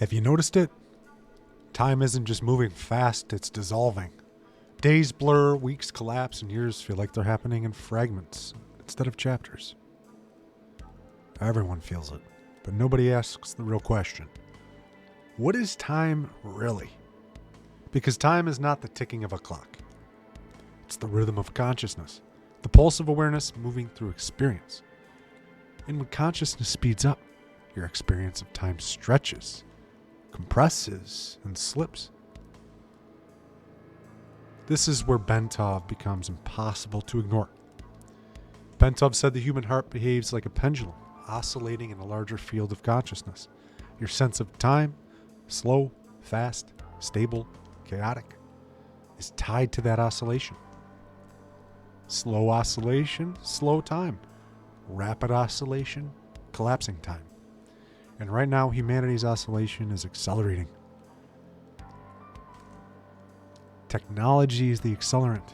Have you noticed it? Time isn't just moving fast, it's dissolving. Days blur, weeks collapse, and years feel like they're happening in fragments instead of chapters. Everyone feels it, but nobody asks the real question. What is time really? Because time is not the ticking of a clock. It's the rhythm of consciousness, the pulse of awareness moving through experience. And when consciousness speeds up, your experience of time stretches, compresses, and slips. This is where Bentov becomes impossible to ignore. Bentov said the human heart behaves like a pendulum, oscillating in a larger field of consciousness. Your sense of time, slow, fast, stable, chaotic, is tied to that oscillation. Slow oscillation, slow time. Rapid oscillation, collapsing time. And right now, humanity's oscillation is accelerating. Technology is the accelerant.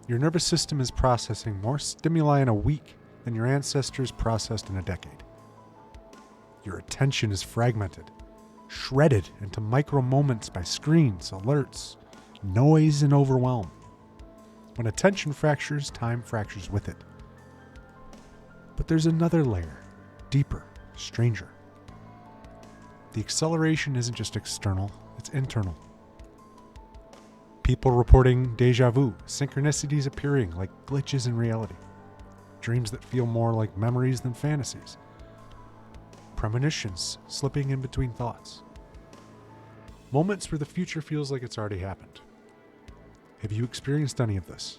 Your nervous system is processing more stimuli in a week than your ancestors processed in a decade. Your attention is fragmented, shredded into micro moments by screens, alerts, noise, and overwhelm. When attention fractures, time fractures with it. But there's another layer, deeper, stranger. The acceleration isn't just external, it's internal. People reporting déjà vu, synchronicities appearing like glitches in reality, dreams that feel more like memories than fantasies, premonitions slipping in between thoughts, moments where the future feels like it's already happened. Have you experienced any of this?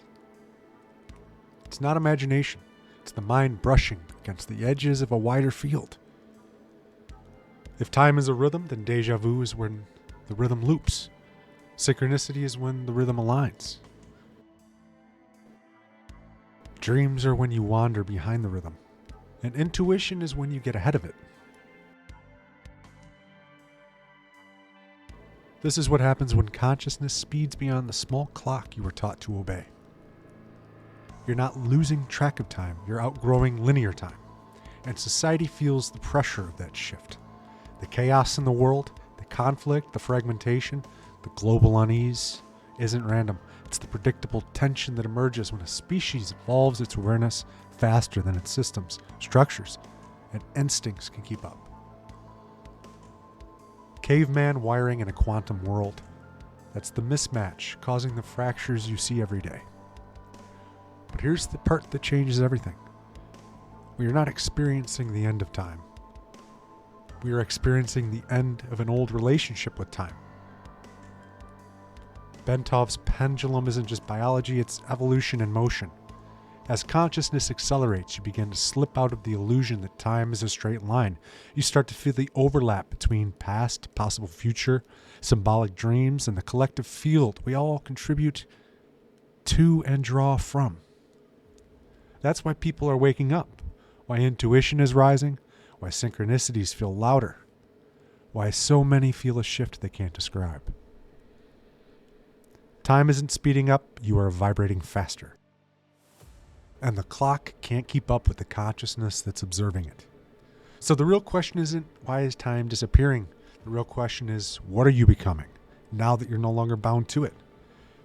It's not imagination. It's the mind brushing against the edges of a wider field. If time is a rhythm, then déjà vu is when the rhythm loops. Synchronicity is when the rhythm aligns. Dreams are when you wander behind the rhythm. And intuition is when you get ahead of it. This is what happens when consciousness speeds beyond the small clock you were taught to obey. You're not losing track of time, you're outgrowing linear time. And society feels the pressure of that shift. The chaos in the world, the conflict, the fragmentation, the global unease isn't random. It's the predictable tension that emerges when a species evolves its awareness faster than its systems, structures, and instincts can keep up. Caveman wiring in a quantum world. That's the mismatch causing the fractures you see every day. But here's the part that changes everything. We are not experiencing the end of time. We are experiencing the end of an old relationship with time. Bentov's pendulum isn't just biology, it's evolution in motion. As consciousness accelerates, you begin to slip out of the illusion that time is a straight line. You start to feel the overlap between past, possible future, symbolic dreams, and the collective field we all contribute to and draw from. That's why people are waking up, why intuition is rising, why synchronicities feel louder, why so many feel a shift they can't describe. Time isn't speeding up, you are vibrating faster. And the clock can't keep up with the consciousness that's observing it. So the real question isn't, why is time disappearing? The real question is, what are you becoming now that you're no longer bound to it?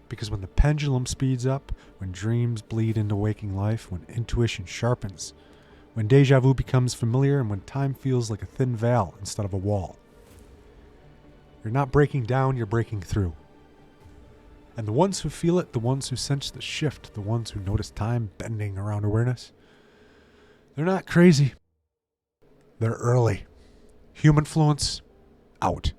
Because when the pendulum speeds up, when dreams bleed into waking life, when intuition sharpens, when déjà vu becomes familiar, and when time feels like a thin veil instead of a wall, you're not breaking down, you're breaking through. And the ones who feel it, the ones who sense the shift, the ones who notice time bending around awareness, they're not crazy. They're early. Humanfluence, out.